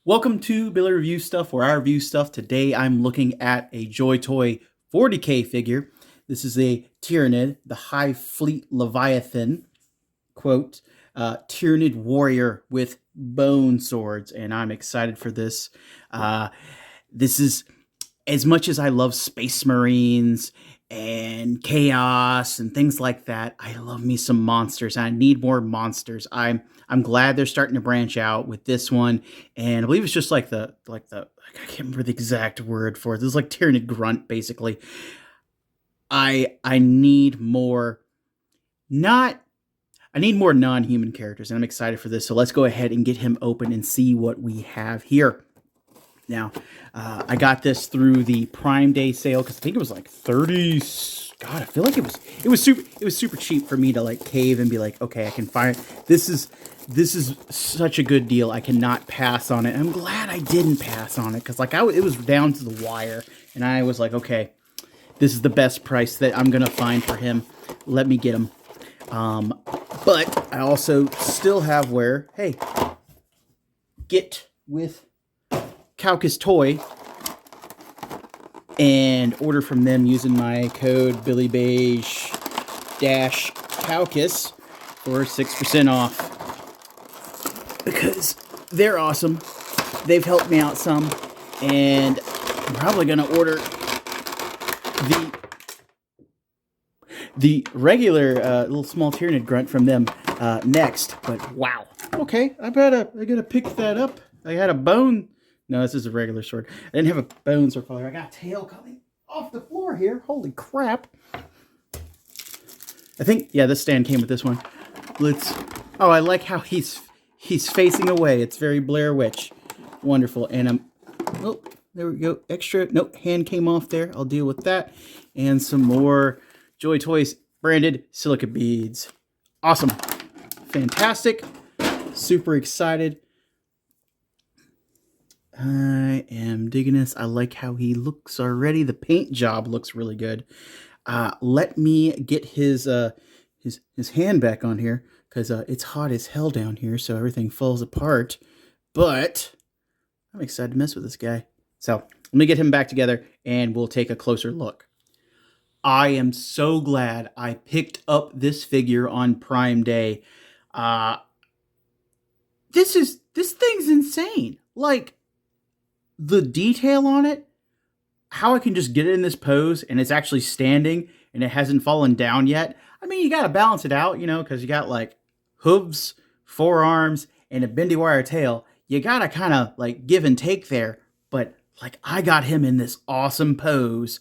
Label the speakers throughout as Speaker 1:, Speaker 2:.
Speaker 1: Welcome to Billy Review Stuff, where I review stuff. Today I'm looking at a JoyToy 40K figure. This is a Tyranid, the Hive Fleet Leviathan, quote, Tyranid warrior with bone swords, and I'm excited for this. This is, as much as I love Space Marines and chaos and things like that, I love me some monsters. I need more monsters. I'm glad they're starting to branch out with this one, and I believe it's just like the I can't remember the exact word for it. This is like Tyranid grunt basically. I need more not I need more non-human characters, and I'm excited for this. So let's go ahead and get him open and see what we have here. Now, I got this through the Prime Day sale because I think it was like 30. God, I feel like it was super cheap for me to like cave and be like, okay, I can find this is such a good deal. I cannot pass on it. I'm glad I didn't pass on it because like it was down to the wire, and I was like, okay, this is the best price that I'm gonna find for him. Let me get him. But I also still have where, hey, get with Caucus Toy and order from them using my code BillyBeige-Caucus for 6% off, because they're awesome. They've helped me out some, and I'm probably gonna order the regular little small Tyranid grunt from them next. But wow, okay, I gotta pick that up. I had a bone. No, this is a regular sword. I didn't have a bone sword color. I got a tail coming off the floor here. Holy crap. I think, yeah, this stand came with this one. Oh, I like how he's facing away. It's very Blair Witch. Wonderful. And oh, there we go. Extra, nope, hand came off there. I'll deal with that. And some more JoyToys branded silica beads. Awesome. Fantastic. Super excited. I am digging this. I like how he looks already. The paint job looks really good. Let me get his hand back on here, because it's hot as hell down here, so everything falls apart. But I'm excited to mess with this guy. So let me get him back together, and we'll take a closer look. I am so glad I picked up this figure on Prime Day. This thing's insane. Like, the detail on it, how I can just get it in this pose and it's actually standing and it hasn't fallen down yet. I mean, you got to balance it out, you know, because you got like hooves, forearms, and a bendy wire tail. You got to kind of like give and take there. But like, I got him in this awesome pose,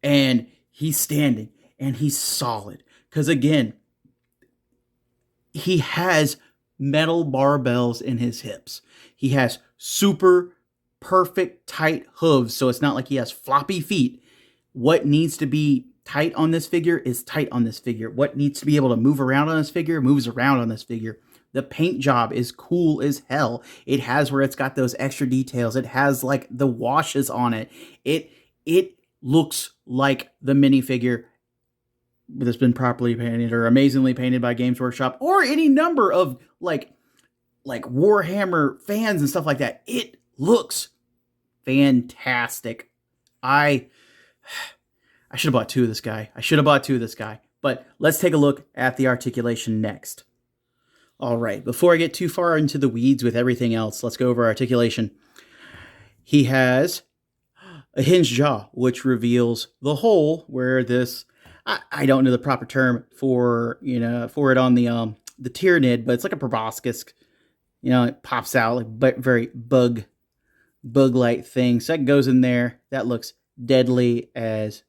Speaker 1: and he's standing and he's solid. Because again, he has metal barbells in his hips. He has super perfect tight hooves, so it's not like he has floppy feet. What needs to be tight on this figure is tight on this figure. What needs to be able to move around on this figure moves around on this figure. The paint job is cool as hell. It has where it's got those extra details. It has like the washes on it. It looks like the minifigure that's been properly painted or amazingly painted by Games Workshop or any number of like Warhammer fans and stuff like that. It looks fantastic. I should have bought two of this guy. But let's take a look at the articulation next. All right, before I get too far into the weeds with everything else, let's go over articulation. He has a hinged jaw, which reveals the hole where this, I don't know the proper term for it on the Tyranid, but it's like a proboscis. You know, it pops out like very bug-like thing. So that goes in there. That looks deadly as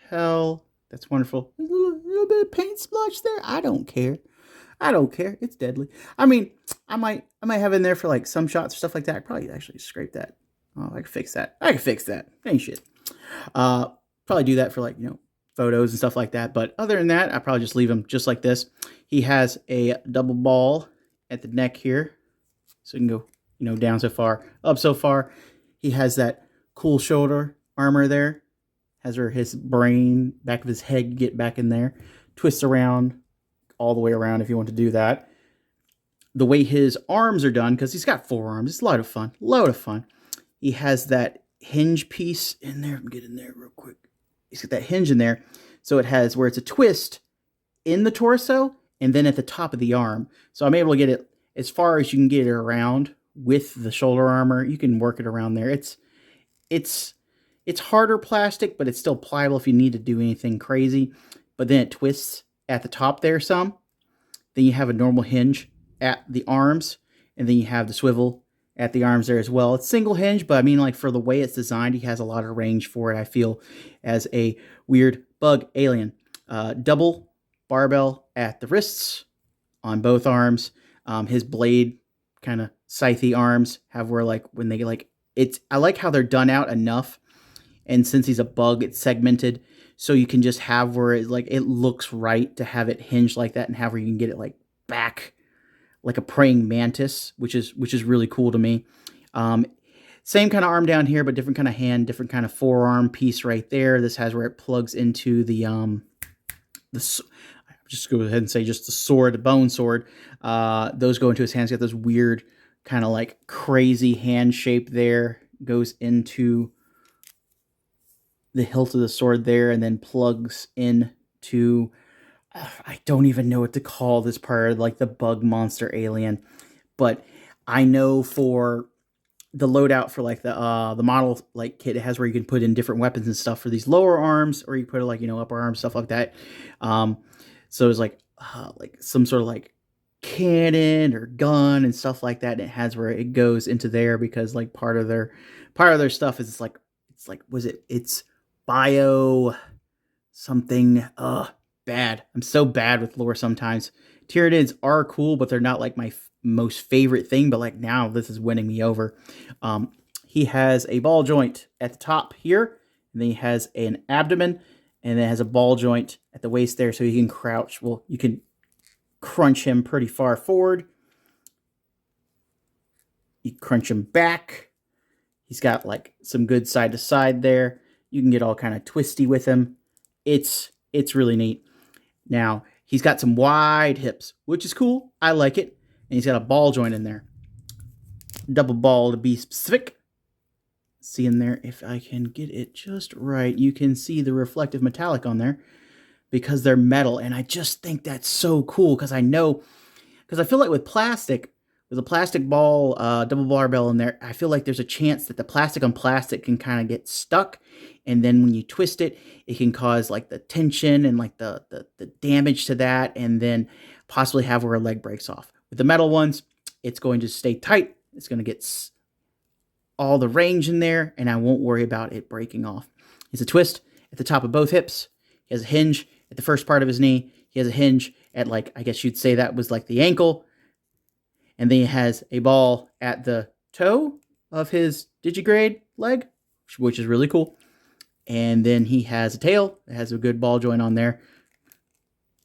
Speaker 1: hell. That's wonderful. There's a little bit of paint splotch there. I don't care. It's deadly. I mean, I might have in there for like some shots or stuff like that. I'd probably actually scrape that. Oh, I can fix that. Ain't shit. Probably do that for like, photos and stuff like that. But other than that, I probably just leave him just like this. He has a double ball at the neck here. So you can go, down so far, up so far. He has that cool shoulder armor there. Has his brain, back of his head, get back in there. Twists around, all the way around if you want to do that. the way his arms are done, because he's got 4 arms, it's a lot of fun, He has that hinge piece in there. Get in there real quick. He's got that hinge in there. So it has where it's a twist in the torso and then at the top of the arm. So I'm able to get it as far as you can get it around with the shoulder armor. You can work it around there. It's harder plastic, but it's still pliable if you need to do anything crazy. But then it twists at the top there some. Then you have a normal hinge at the arms, and then you have the swivel at the arms there as well. It's single hinge, but I mean, like, for the way it's designed, he has a lot of range for it, I feel, as a weird bug alien. Double barbell at the wrists on both arms. His blade kind of scythy arms have where, like, when they, like, I like how they're done out enough, and since he's a bug, it's segmented, so you can just have where it, like, it looks right to have it hinged like that, and have where you can get it, like, back like a praying mantis, which is really cool to me. Same kind of arm down here, but different kind of hand, different kind of forearm piece right there. This has where it plugs into the just go ahead and say just the sword, the bone sword. Those go into his hands. Got this weird kind of like crazy hand shape there. Goes into the hilt of the sword there, and then plugs into, I don't even know what to call this part, like the bug monster alien. But I know for the loadout for like the model like kit, it has where you can put in different weapons and stuff for these lower arms, or you put it like, you know, upper arms, stuff like that. So it's like some sort of like cannon or gun and stuff like that. And it has where it goes into there, because like part of their stuff is it's bio something. Bad. I'm so bad with lore sometimes. Tyranids are cool, but they're not like my most favorite thing. But like now, this is winning me over. He has a ball joint at the top here, and then he has an abdomen, and then has a ball joint at the waist there, so you can crouch. Well, you can crunch him pretty far forward. You crunch him back. He's got like some good side to side there. You can get all kind of twisty with him. It's really neat. Now, he's got some wide hips, which is cool. I like it. And he's got a ball joint in there. Double ball to be specific. See in there, if I can get it just right, you can see the reflective metallic on there because they're metal. And I just think that's so cool, because I feel like with a plastic ball, double barbell in there, I feel like there's a chance that the plastic on plastic can kind of get stuck. And then when you twist it, it can cause like the tension and like the damage to that, and then possibly have where a leg breaks off. With the metal ones, it's going to stay tight. It's going to get all the range in there, and I won't worry about it breaking off. It's a twist at the top of both hips. He has a hinge at the first part of his knee. He has a hinge at, like, I guess you'd say that was like the ankle. And then he has a ball at the toe of his digigrade leg, which is really cool. And then he has a tail that has a good ball joint on there.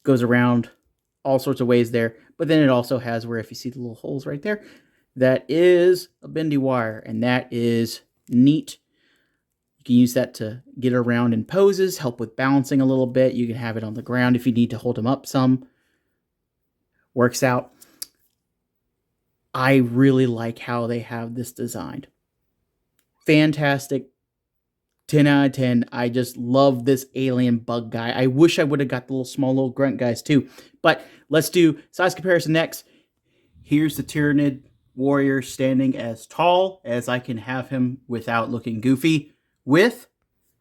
Speaker 1: Goes around all sorts of ways there. But then it also has where, if you see the little holes right there, that is a bendy wire. And that is neat. You can use that to get around in poses, help with balancing a little bit. You can have it on the ground if you need to hold him up some. Works out. I really like how they have this designed. Fantastic. 10 out of 10. I just love this alien bug guy. I wish I would have got the little grunt guys too. But let's do size comparison next. Here's the Tyranid warrior standing as tall as I can have him without looking goofy, with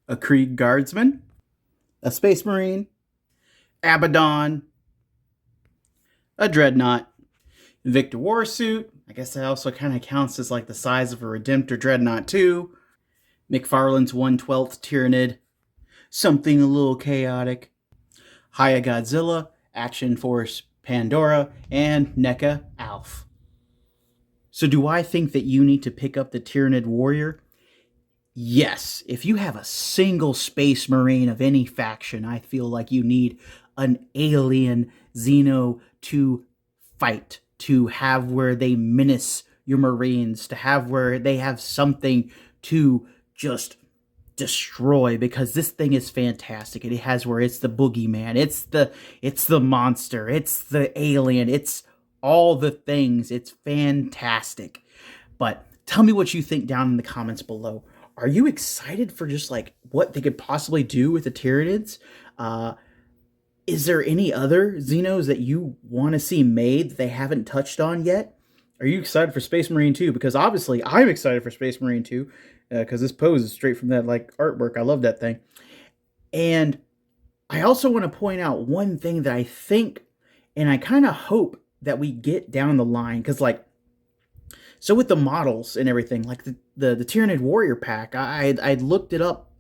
Speaker 1: a Krieg guardsman, a space marine, Abaddon, a dreadnought, Victor Warsuit. I guess that also kind of counts as like the size of a Redemptor dreadnought too. McFarlane's 1/12 Tyranid, something a little chaotic, Haya Godzilla, Action Force Pandora, and NECA Alf. So do I think that you need to pick up the Tyranid warrior? Yes. If you have a single space marine of any faction, I feel like you need an alien Xeno to fight, to have where they menace your marines, to have where they have something to just destroy, because this thing is fantastic. It has where it's the boogeyman, it's the monster, it's the alien, it's all the things. It's fantastic. But tell me what you think down in the comments below. Are you excited for just like what they could possibly do with the Tyranids? Is there any other Xenos that you want to see made that they haven't touched on yet? Are you excited for Space Marine 2? Because obviously I'm excited for Space Marine 2 because this pose is straight from that like artwork. I love that thing. And I also want to point out one thing that I think and I kind of hope that we get down the line, because like, so with the models and everything, like the Tyranid Warrior pack, I'd looked it up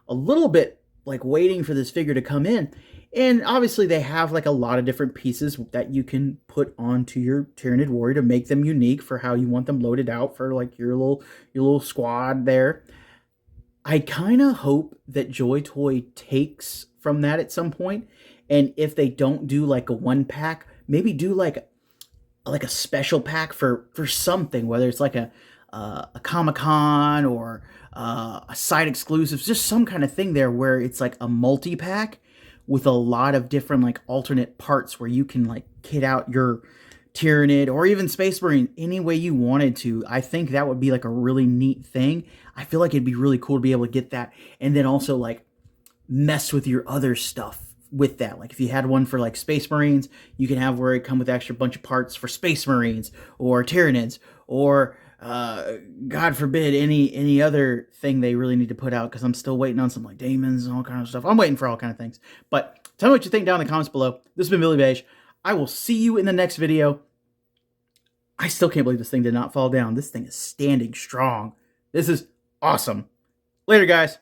Speaker 1: a little bit, like waiting for this figure to come in. And obviously they have like a lot of different pieces that you can put onto your Tyranid Warrior to make them unique for how you want them loaded out for like your little squad there. I kind of hope that JoyToy takes from that at some point. And if they don't do like a one pack, maybe do like a special pack for something, whether it's like a Comic-Con or a side exclusive, just some kind of thing there where it's like a multi-pack with a lot of different like alternate parts where you can like kit out your Tyranid or even Space Marine any way you wanted to. I think that would be like a really neat thing. I feel like it'd be really cool to be able to get that and then also like mess with your other stuff with that. Like if you had one for like Space Marines, you can have where it come with extra bunch of parts for Space Marines or Tyranids or God forbid any other thing they really need to put out, because I'm still waiting on some like Daemons and all kind of stuff. I'm waiting for all kind of things. But tell me what you think down in the comments below. This has been Billy Beige. I will see you in the next video. I still can't believe this thing did not fall down. This thing is standing strong. This is awesome. Later, guys.